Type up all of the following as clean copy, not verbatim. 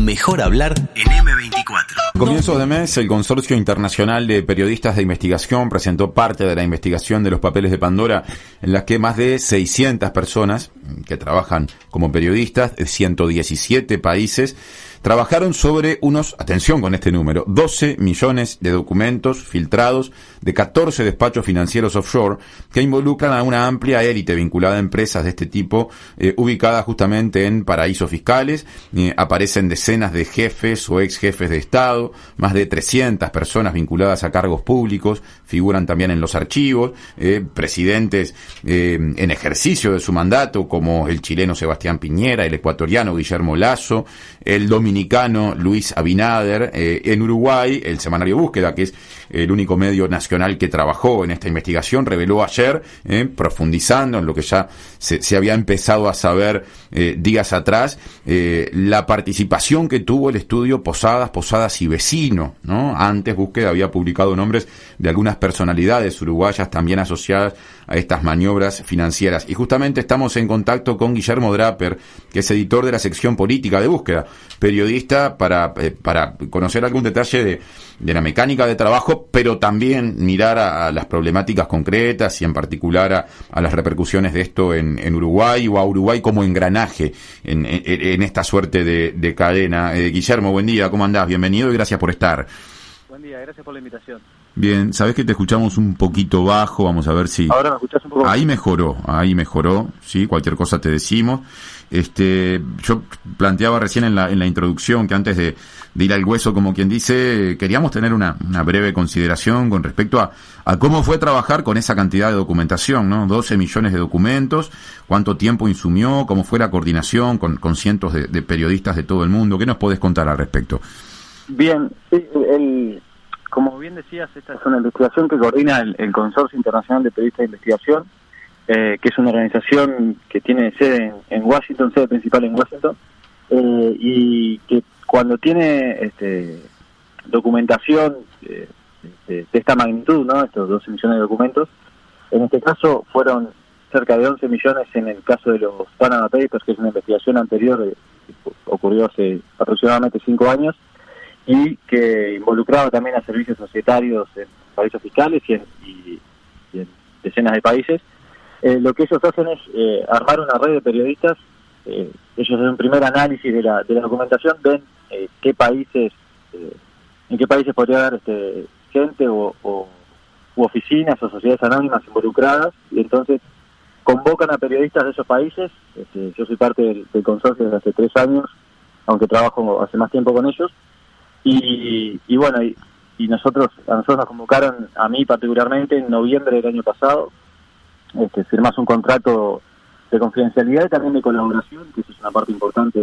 Mejor hablar en M24. A comienzos de mes, el Consorcio Internacional de Periodistas de Investigación presentó parte de la investigación de los papeles de Pandora, en la que más de 600 personas que trabajan como periodistas de 117 países trabajaron sobre unos, atención con este número, 12 millones de documentos filtrados de 14 despachos financieros offshore que involucran a una amplia élite vinculada a empresas de este tipo, ubicadas justamente en paraísos fiscales. Aparecen decenas de jefes o ex jefes de Estado, más de 300 personas vinculadas a cargos públicos, figuran también en los archivos, presidentes en ejercicio de su mandato, como el chileno Sebastián Piñera, el ecuatoriano Guillermo Lasso, el dominicano Luis Abinader. En Uruguay, el semanario Búsqueda, que es el único medio nacional que trabajó en esta investigación, reveló ayer, profundizando en lo que ya se había empezado a saber días atrás, la participación que tuvo el estudio Posadas y Vecino, ¿no? Antes Búsqueda había publicado nombres de algunas personalidades uruguayas también asociadas a estas maniobras financieras. Y justamente estamos en contacto con Guillermo Draper, que es editor de la sección política de Búsqueda, periodista, para conocer algún detalle de la mecánica de trabajo, pero también mirar a las problemáticas concretas y en particular a las repercusiones de esto en Uruguay, o a Uruguay como engranaje en esta suerte de cadena. Guillermo, buen día, ¿cómo andás? Bienvenido y gracias por estar. Buen día, gracias por la invitación. Bien, sabés que te escuchamos un poquito bajo, vamos a ver si... Ahora me escuchás un poco. Ahí mejoró, sí, cualquier cosa te decimos. Yo planteaba recién en la introducción que antes de ir al hueso, como quien dice, queríamos tener una breve consideración con respecto a cómo fue trabajar con esa cantidad de documentación, ¿no? 12 millones de documentos, cuánto tiempo insumió, cómo fue la coordinación con cientos de periodistas de todo el mundo. ¿Qué nos podés contar al respecto? Bien, sí, como bien decías, esta es una investigación que coordina el Consorcio Internacional de Periodistas de Investigación, que es una organización que tiene sede en Washington, sede principal en Washington, y que cuando tiene documentación de esta magnitud, ¿no? Estos 12 millones de documentos, en este caso fueron cerca de 11 millones en el caso de los Panama Papers, que es una investigación anterior, que ocurrió hace aproximadamente 5 años, y que involucraba también a servicios societarios en paraísos fiscales y en decenas de países. Lo que ellos hacen es armar una red de periodistas. Ellos hacen un primer análisis de la documentación, ven en qué países podría haber gente u oficinas o sociedades anónimas involucradas, y entonces convocan a periodistas de esos países. Yo soy parte del consorcio desde hace 3 años, aunque trabajo hace más tiempo con ellos. Y bueno, a nosotros nos convocaron, a mí particularmente, en noviembre del año pasado. Firmás un contrato de confidencialidad y también de colaboración, que eso es una parte importante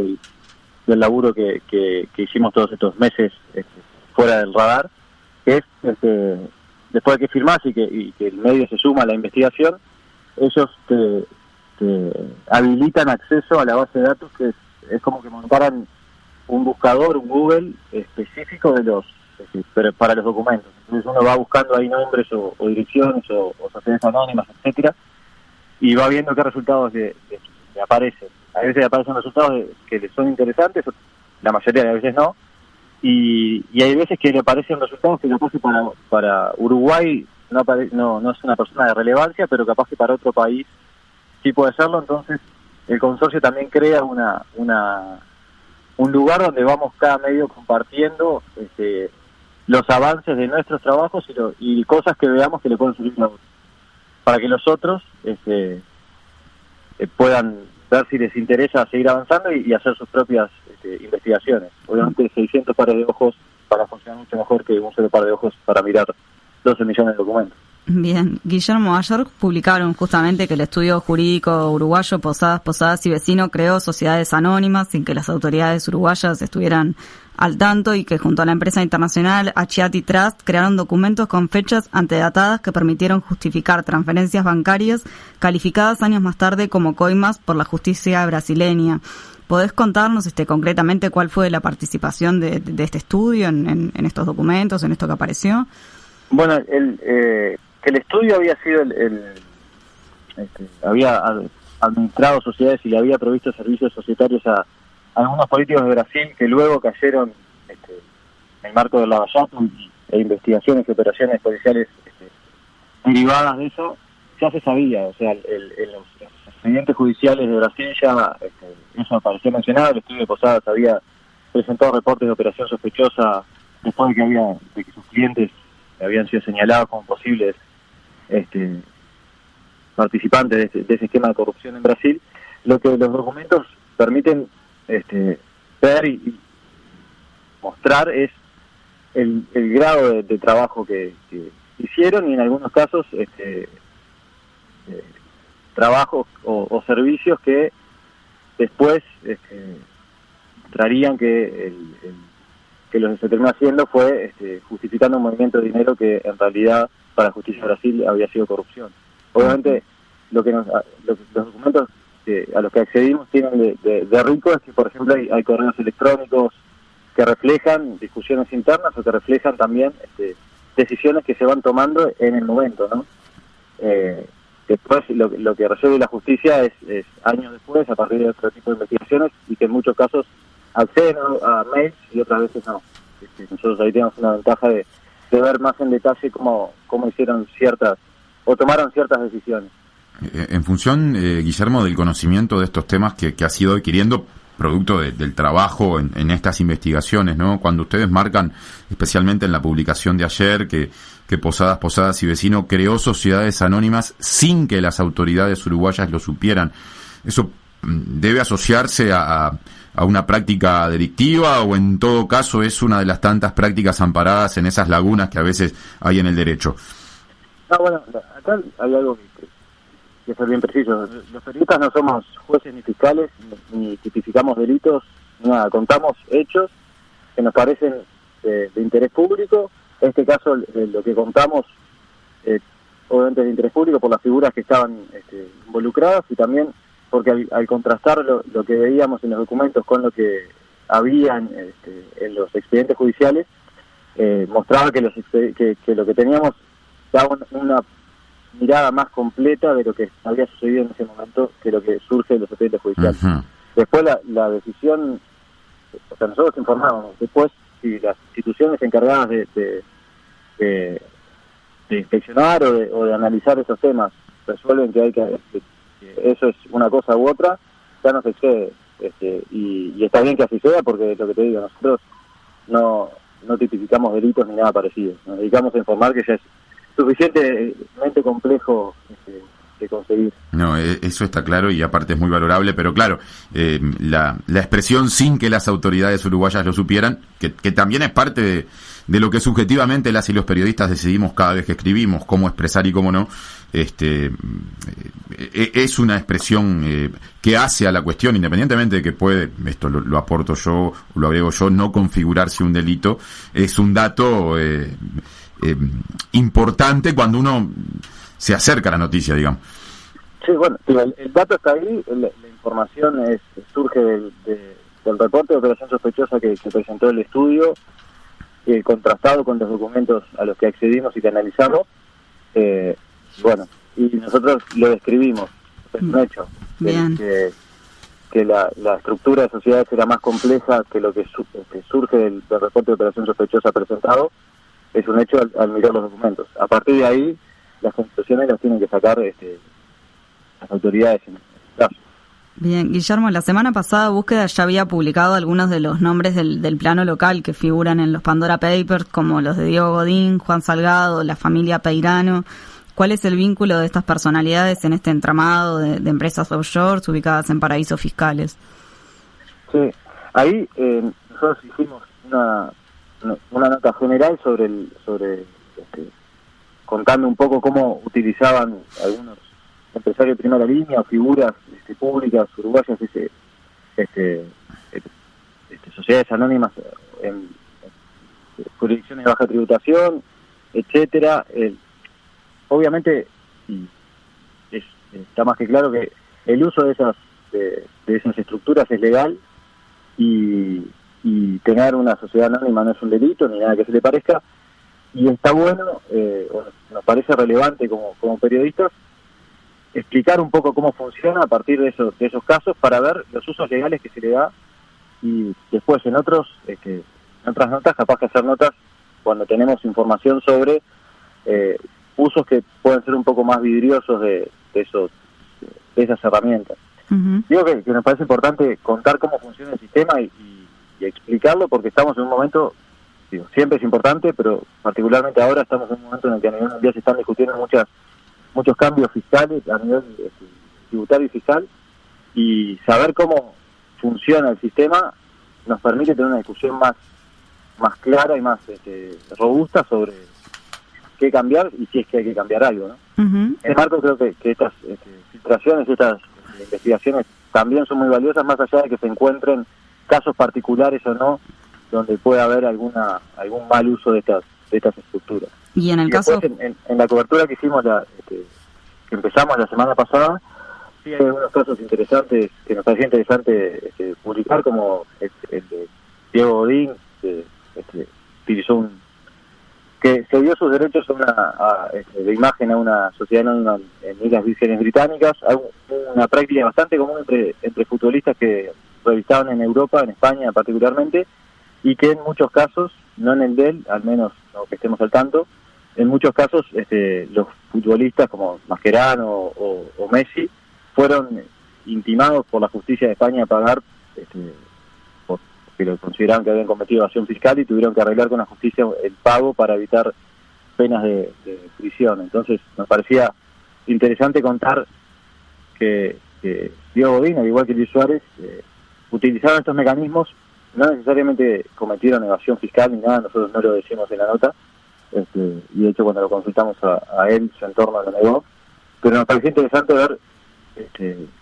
del laburo que hicimos todos estos meses fuera del radar, que es después de que firmás y que el medio se suma a la investigación, ellos te habilitan acceso a la base de datos, que es como que montaran un buscador, un Google específico para los documentos. Entonces uno va buscando ahí nombres o direcciones o sociedades anónimas, etcétera, y va viendo qué resultados le aparecen. A veces le aparecen resultados que le son interesantes, la mayoría de veces no, y hay veces que le aparecen resultados que capaz que para Uruguay no es una persona de relevancia, pero capaz que para otro país sí puede serlo. Entonces el consorcio también crea un lugar donde vamos cada medio compartiendo los avances de nuestros trabajos y cosas que veamos que le pueden servir a otros, para que los otros puedan ver si les interesa seguir avanzando y hacer sus propias investigaciones. Obviamente 600 pares de ojos para funcionar mucho mejor que un solo par de ojos para mirar 12 millones de documentos. Bien, Guillermo, ayer publicaron justamente que el estudio jurídico uruguayo Posadas y Vecino creó sociedades anónimas sin que las autoridades uruguayas estuvieran al tanto, y que junto a la empresa internacional Achiati Trust crearon documentos con fechas antedatadas que permitieron justificar transferencias bancarias calificadas años más tarde como coimas por la justicia brasileña. ¿Podés contarnos concretamente cuál fue la participación de este estudio en estos documentos, en esto que apareció? Bueno, el estudio había sido había administrado sociedades y le había provisto servicios societarios a algunos políticos de Brasil que luego cayeron en el marco del lavallato e investigaciones y operaciones policiales derivadas de eso, ya se sabía, o sea, en los expedientes judiciales de Brasil ya eso apareció mencionado. El estudio de Posadas había presentado reportes de operación sospechosa después de que sus clientes habían sido señalados como posibles participantes de ese esquema de corrupción en Brasil. Lo que los documentos permiten ver y mostrar es el grado de trabajo que hicieron, y en algunos casos trabajos o servicios que después traerían que lo que se terminó haciendo fue justificando un movimiento de dinero que en realidad para Justicia Brasil había sido corrupción. Obviamente los documentos a los que accedimos tienen de rico es que, por ejemplo, hay correos electrónicos que reflejan discusiones internas o que reflejan también decisiones que se van tomando en el momento, ¿no? Después lo que resuelve la justicia es años después, a partir de otro tipo de investigaciones, y que en muchos casos acceden a mails y otras veces no. Nosotros ahí tenemos una ventaja de ver más en detalle cómo hicieron tomaron ciertas decisiones. En función, Guillermo, del conocimiento de estos temas que has ido adquiriendo producto del trabajo en estas investigaciones, ¿no? Cuando ustedes marcan, especialmente en la publicación de ayer, que Posadas y Vecino creó sociedades anónimas sin que las autoridades uruguayas lo supieran, ¿eso debe asociarse a una práctica delictiva, o en todo caso es una de las tantas prácticas amparadas en esas lagunas que a veces hay en el derecho? No, bueno, acá hay algo que ser bien preciso. Los periodistas no somos jueces ni fiscales, ni tipificamos delitos, nada. Contamos hechos que nos parecen de interés público. En este caso, lo que contamos, obviamente, es de interés público por las figuras que estaban involucradas, y también porque al contrastar lo que veíamos en los documentos con lo que había en los expedientes judiciales, mostraba que lo que teníamos daba una mirada más completa de lo que había sucedido en ese momento que lo que surge de los expedientes judiciales. Uh-huh. Después la decisión, o sea, nosotros informábamos, después si las instituciones encargadas de inspeccionar o de analizar esos temas resuelven que eso es una cosa u otra, ya no se excede, y está bien que así sea, porque lo que te digo, nosotros no tipificamos delitos ni nada parecido, nos dedicamos a informar, que ya es suficientemente complejo de conseguir. No, eso está claro, y aparte es muy valorable, pero claro, la expresión sin que las autoridades uruguayas lo supieran, que también es parte de lo que subjetivamente las y los periodistas decidimos cada vez que escribimos, cómo expresar y cómo no, es una expresión que hace a la cuestión, independientemente de que puede, esto lo aporto yo, lo agrego yo, no configurarse un delito, es un dato importante cuando uno se acerca a la noticia, digamos. Sí, bueno, el dato está ahí, la información surge del reporte de operación sospechosa que presentó el estudio, contrastado con los documentos a los que accedimos y que analizamos, bueno, y nosotros lo describimos, es un hecho, que la estructura de sociedades era más compleja que lo que surge del reporte de operación sospechosa presentado. Es un hecho al mirar los documentos. A partir de ahí, las conclusiones las tienen que sacar las autoridades en este caso. Bien, Guillermo, la semana pasada Búsqueda ya había publicado algunos de los nombres del plano local que figuran en los Pandora Papers, como los de Diego Godín, Juan Salgado, la familia Peirano. ¿Cuál es el vínculo de estas personalidades en este entramado de empresas offshore ubicadas en paraísos fiscales? Sí, ahí nosotros hicimos una nota general sobre contando un poco cómo utilizaban algunos empresarios de primera línea o figuras públicas uruguayas sociedades anónimas en jurisdicciones de baja tributación, etcétera. Obviamente está más que claro que el uso de esas estructuras es legal, y tener una sociedad anónima no es un delito ni nada que se le parezca, y está bueno, nos parece relevante como periodistas explicar un poco cómo funciona a partir de esos casos, para ver los usos legales que se le da y después en otras notas, capaz que hacer notas cuando tenemos información sobre usos que pueden ser un poco más vidriosos de esas herramientas. Uh-huh. Digo que nos parece importante contar cómo funciona el sistema y explicarlo, porque estamos en un momento, siempre es importante, pero particularmente ahora estamos en un momento en el que a nivel mundial se están discutiendo muchos cambios fiscales a nivel tributario y fiscal, y saber cómo funciona el sistema nos permite tener una discusión más clara y más robusta sobre qué cambiar y si es que hay que cambiar algo, ¿no? Uh-huh. En Marco creo que estas filtraciones, estas investigaciones también son muy valiosas, más allá de que se encuentren casos particulares o no donde pueda haber algún mal uso de estas estructuras. Y en el caso en la cobertura que hicimos que empezamos la semana pasada, sí hay algunos casos interesantes que nos parecía interesante publicar, como el de Diego Godín, que utilizó que se dio sus derechos de imagen a una sociedad anónima en Islas Vírgenes Británicas, una práctica bastante común entre futbolistas que revistaban en Europa, en España particularmente, y que en muchos casos, no en el de él, al menos no que estemos al tanto, en muchos casos los futbolistas como Mascherano o Messi fueron intimados por la justicia de España a pagar porque lo consideraban que habían cometido evasión fiscal y tuvieron que arreglar con la justicia el pago para evitar penas de prisión. Entonces nos parecía interesante contar que Diego Godín, al igual que Luis Suárez, utilizaron estos mecanismos, no necesariamente cometieron evasión fiscal ni nada, nosotros no lo decimos en la nota, y de hecho cuando lo consultamos a él, su entorno lo negó, pero nos pareció interesante ver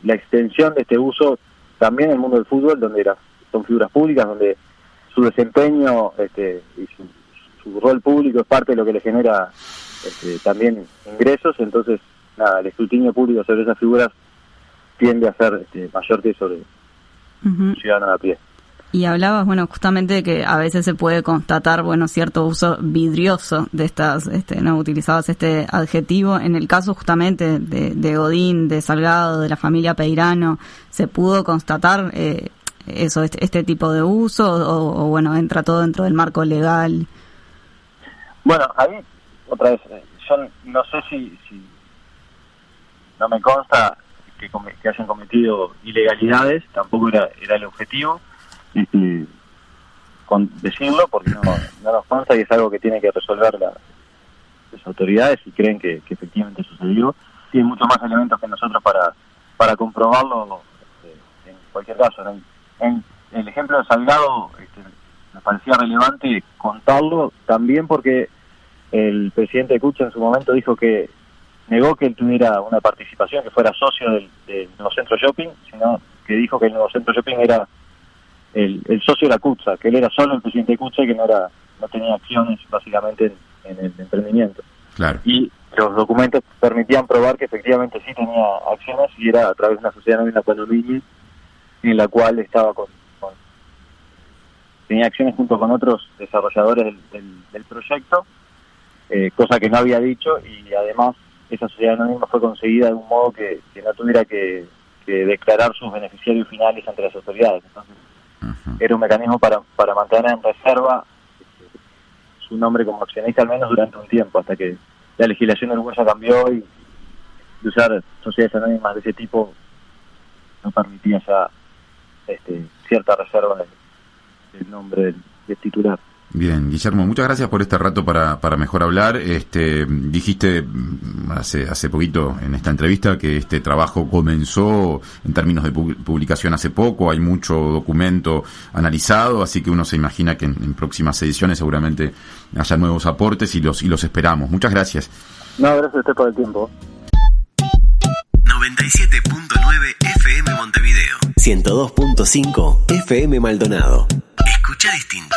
la extensión de este uso también en el mundo del fútbol, donde son figuras públicas, donde su desempeño y su rol público es parte de lo que le genera también ingresos. Entonces el escrutinio público sobre esas figuras tiende a ser mayor que sobre un ciudadano de a pie. Y hablabas, justamente de que a veces se puede constatar, cierto uso vidrioso de estas, no utilizabas este adjetivo. En el caso justamente de Godín, de Salgado, de la familia Peirano, ¿se pudo constatar este tipo de uso o entra todo dentro del marco legal? Bueno, ahí, otra vez, yo no sé si no me consta que hayan cometido ilegalidades, tampoco era el objetivo con decirlo, porque no nos consta y es algo que tiene que resolver las autoridades si creen que efectivamente sucedió. Tienen muchos más elementos que nosotros para comprobarlo en cualquier caso. En el ejemplo de Salgado me parecía relevante contarlo también porque el presidente de Kutxa en su momento dijo que negó que él tuviera una participación, que fuera socio del Nuevo Centro Shopping, sino que dijo que el Nuevo Centro Shopping era el socio de la Kutxa, que él era solo el presidente de Kutxa y que no tenía acciones básicamente en el emprendimiento. Claro. Y los documentos permitían probar que efectivamente sí tenía acciones y era a través de una sociedad anónima condominio en la cual estaba tenía acciones junto con otros desarrolladores del proyecto, cosa que no había dicho, y además esa sociedad anónima fue conseguida de un modo que no tuviera que declarar sus beneficiarios finales ante las autoridades. Entonces era un mecanismo para mantener en reserva su nombre como accionista al menos durante un tiempo, hasta que la legislación uruguaya cambió y usar sociedades anónimas de ese tipo no permitía ya cierta reserva del nombre del titular. Bien, Guillermo, muchas gracias por este rato para mejor hablar. Dijiste hace poquito en esta entrevista que este trabajo comenzó en términos de publicación hace poco, hay mucho documento analizado, así que uno se imagina que en próximas ediciones seguramente haya nuevos aportes y los esperamos. Muchas gracias. No, gracias a usted por el tiempo. 97.9 FM Montevideo. 102.5 FM Maldonado. Escucha distinto.